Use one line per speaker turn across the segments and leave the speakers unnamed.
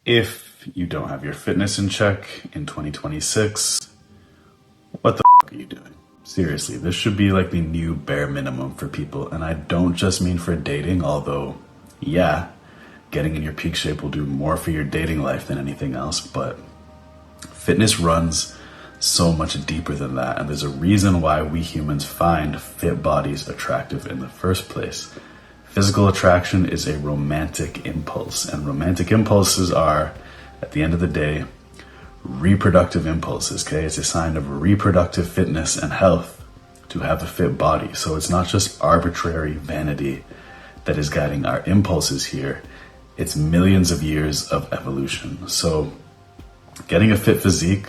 If you don't have your fitness in check in 2026, what the are you doing? Seriously, this should be like the new bare minimum for people. And I don't just mean for dating, although, yeah, getting in your peak shape will do more for your dating life than anything else. But fitness runs so much deeper than that. And there's a reason why we humans find fit bodies attractive in the first place. Physical attraction is a romantic impulse, and romantic impulses are, at the end of the day, reproductive impulses, okay? It's a sign of reproductive fitness and health to have a fit body. So it's not just arbitrary vanity that is guiding our impulses here. It's millions of years of evolution. So getting a fit physique,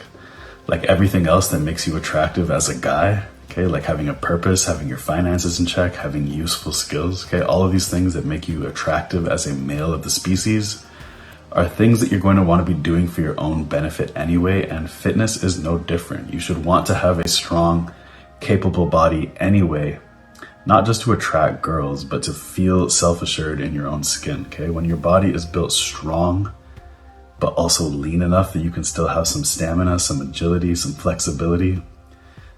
like everything else that makes you attractive as a guy, okay, like having a purpose, having your finances in check, having useful skills, okay, all of these things that make you attractive as a male of the species are things that you're going to want to be doing for your own benefit anyway, and fitness is no different. You should want to have a strong, capable body anyway, not just to attract girls, but to feel self-assured in your own skin, okay? When your body is built strong, but also lean enough that you can still have some stamina, some agility, some flexibility,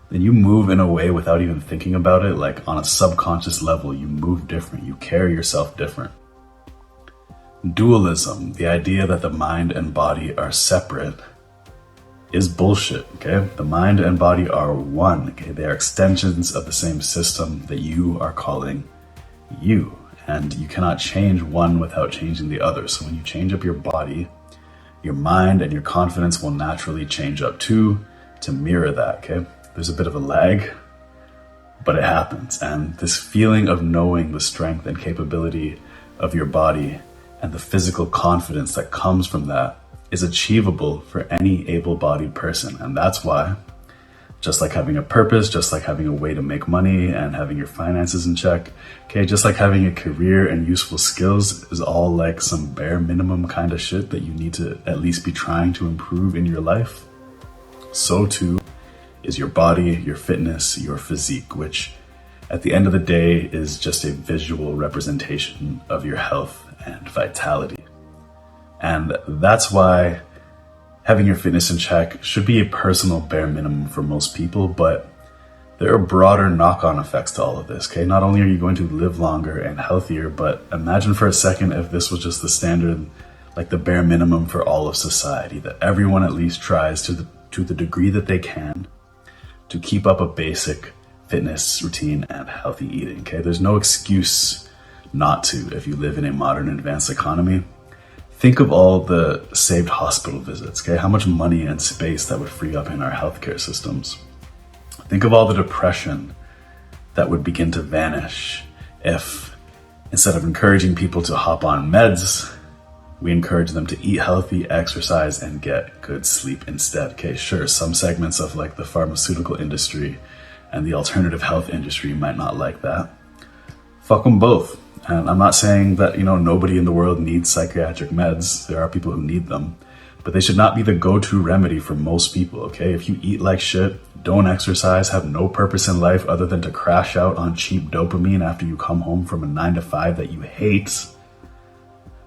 then you move in a way without even thinking about it, like on a subconscious level, you move different, you carry yourself different. Dualism, the idea that the mind and body are separate, is bullshit, okay? The mind and body are one, okay? They are extensions of the same system that you are calling you, and you cannot change one without changing the other. So when you change up your body, your mind and your confidence will naturally change up too, to mirror that, okay? There's a bit of a lag, but it happens. And this feeling of knowing the strength and capability of your body and the physical confidence that comes from that is achievable for any able-bodied person. And that's why, just like having a purpose, just like having a way to make money and having your finances in check, okay, just like having a career and useful skills is all like some bare minimum kind of shit that you need to at least be trying to improve in your life, so too is your body, your fitness, your physique, which at the end of the day is just a visual representation of your health and vitality. And that's why having your fitness in check should be a personal bare minimum for most people, but there are broader knock-on effects to all of this, okay? Not only are you going to live longer and healthier, but imagine for a second if this was just the standard, like the bare minimum for all of society, that everyone at least tries to the degree that they can to keep up a basic fitness routine and healthy eating, okay? There's no excuse not to if you live in a modern advanced economy. Think of all the saved hospital visits, okay? How much money and space that would free up in our healthcare systems. Think of all the depression that would begin to vanish if, instead of encouraging people to hop on meds, we encourage them to eat healthy, exercise, and get good sleep instead. Okay, sure, some segments of like the pharmaceutical industry and the alternative health industry might not like that. Fuck them both. And I'm not saying that, nobody in the world needs psychiatric meds. There are people who need them, but they should not be the go-to remedy for most people, okay? If you eat like shit, don't exercise, have no purpose in life other than to crash out on cheap dopamine after you come home from a 9-to-5 that you hate,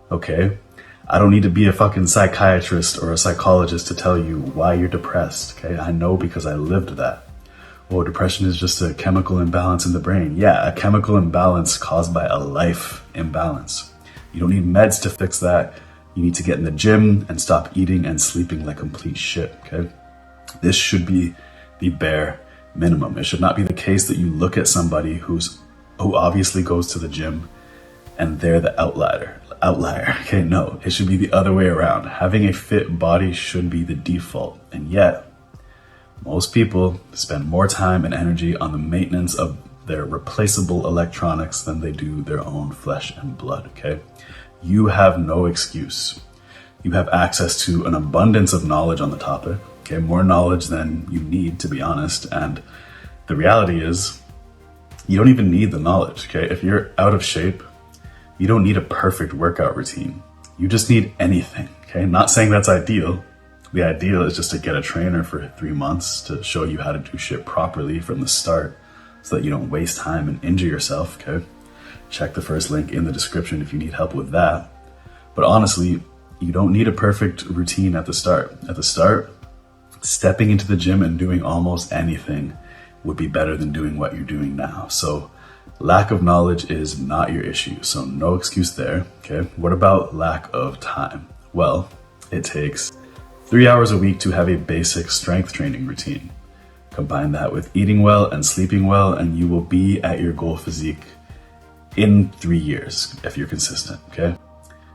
okay? I don't need to be a fucking psychiatrist or a psychologist to tell you why you're depressed, okay? I know because I lived that. Oh, depression is just a chemical imbalance in the brain. Yeah, a chemical imbalance caused by a life imbalance. You don't need meds to fix that. You need to get in the gym and stop eating and sleeping like complete shit, okay? This should be the bare minimum. It should not be the case that you look at somebody who obviously goes to the gym and they're the outlier. Okay, no, it should be the other way around. Having a fit body should be the default. And yet, most people spend more time and energy on the maintenance of their replaceable electronics than they do their own flesh and blood, okay? You have no excuse. You have access to an abundance of knowledge on the topic, okay? More knowledge than you need, to be honest. And the reality is, you don't even need the knowledge, okay? If you're out of shape, you don't need a perfect workout routine. You just need anything, okay? Not saying that's ideal. The ideal is just to get a trainer for 3 months to show you how to do shit properly from the start so that you don't waste time and injure yourself, okay? Check the first link in the description if you need help with that. But honestly, you don't need a perfect routine at the start. At the start, stepping into the gym and doing almost anything would be better than doing what you're doing now. So lack of knowledge is not your issue. So no excuse there. Okay. What about lack of time? Well, it takes 3 hours a week to have a basic strength training routine. Combine that with eating well and sleeping well, and you will be at your goal physique in 3 years if you're consistent. Okay.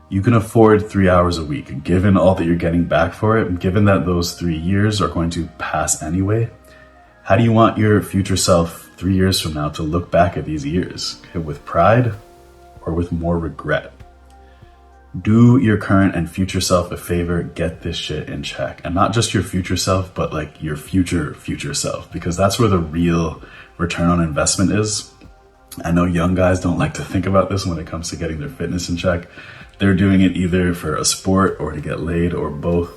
You can afford 3 hours a week, given all that you're getting back for it, and given that those 3 years are going to pass anyway. How do you want your future self 3 years from now to look back at these years? Okay, with pride or with more regret? Do your current and future self a favor, get this shit in check. And not just your future self, but like your future self, because that's where the real return on investment is. I know young guys don't like to think about this when it comes to getting their fitness in check. They're doing it either for a sport or to get laid or both.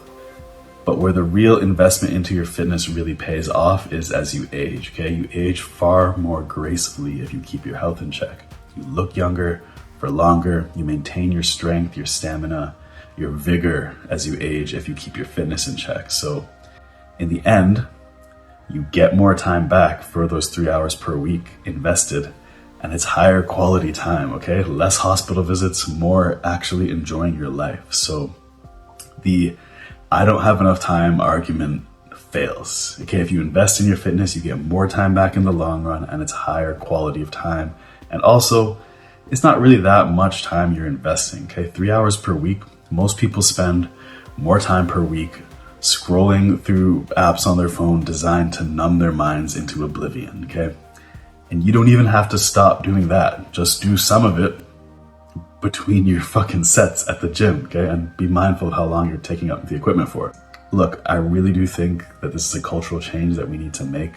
But where the real investment into your fitness really pays off is as you age, okay? You age far more gracefully if you keep your health in check. You look younger for longer, you maintain your strength, your stamina, your vigor as you age if you keep your fitness in check. So in the end, you get more time back for those 3 hours per week invested, and it's higher quality time, okay? Less hospital visits, more actually enjoying your life. So the I don't have enough time argument fails. Okay, if you invest in your fitness, you get more time back in the long run, and it's higher quality of time. And also, it's not really that much time you're investing. Okay, 3 hours per week. Most people spend more time per week scrolling through apps on their phone designed to numb their minds into oblivion. Okay, and you don't even have to stop doing that. Just do some of it between your fucking sets at the gym, okay? And be mindful of how long you're taking up the equipment for. Look, I really do think that this is a cultural change that we need to make.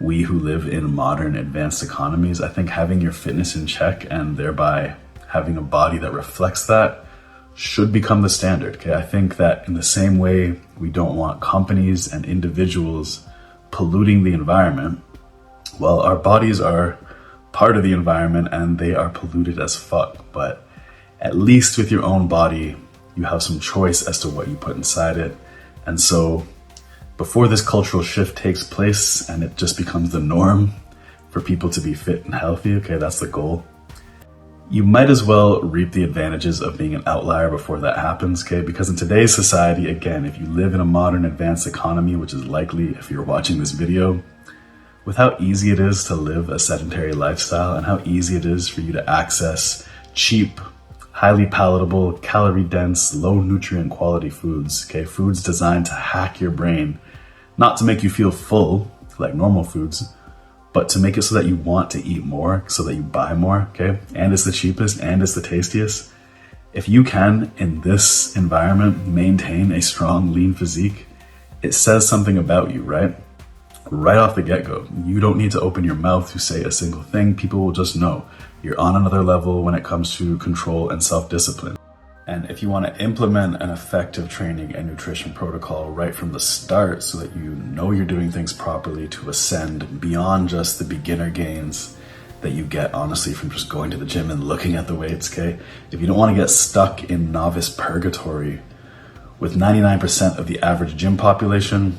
We who live in modern advanced economies, I think having your fitness in check and thereby having a body that reflects that should become the standard, okay? I think that in the same way we don't want companies and individuals polluting the environment, well, our bodies are part of the environment and they are polluted as fuck. But at least with your own body, you have some choice as to what you put inside it. And so before this cultural shift takes place and it just becomes the norm for people to be fit and healthy, okay, that's the goal. You might as well reap the advantages of being an outlier before that happens, okay? Because in today's society, again, if you live in a modern advanced economy, which is likely if you're watching this video, with how easy it is to live a sedentary lifestyle and how easy it is for you to access cheap, highly palatable, calorie-dense, low-nutrient quality foods, okay? Foods designed to hack your brain, not to make you feel full like normal foods, but to make it so that you want to eat more, so that you buy more, okay? And it's the cheapest and it's the tastiest. If you can, in this environment, maintain a strong, lean physique, it says something about you, right? Right off the get-go. You don't need to open your mouth to say a single thing. People will just know you're on another level when it comes to control and self-discipline. And if you want to implement an effective training and nutrition protocol right from the start so that you know you're doing things properly to ascend beyond just the beginner gains that you get honestly from just going to the gym and looking at the weights, okay? If you don't want to get stuck in novice purgatory with 99% of the average gym population,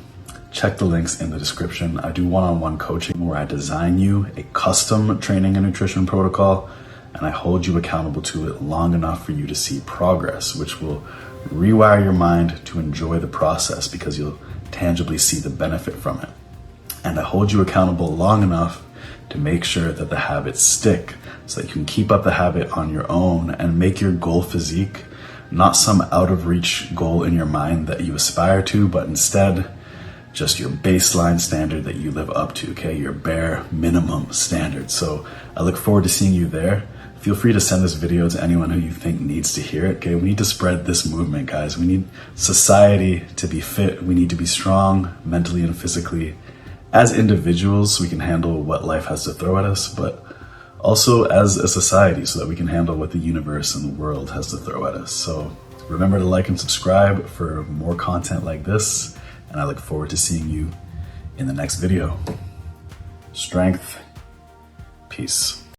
check the links in the description. I do one-on-one coaching where I design you a custom training and nutrition protocol, and I hold you accountable to it long enough for you to see progress, which will rewire your mind to enjoy the process because you'll tangibly see the benefit from it. And I hold you accountable long enough to make sure that the habits stick so that you can keep up the habit on your own and make your goal physique not some out of reach goal in your mind that you aspire to, but instead just your baseline standard that you live up to, okay? Your bare minimum standard. So I look forward to seeing you there. Feel free to send this video to anyone who you think needs to hear it, okay? We need to spread this movement, guys. We need society to be fit. We need to be strong mentally and physically. As individuals, we can handle what life has to throw at us, but also as a society so that we can handle what the universe and the world has to throw at us. So remember to like and subscribe for more content like this. And I look forward to seeing you in the next video. Strength, peace.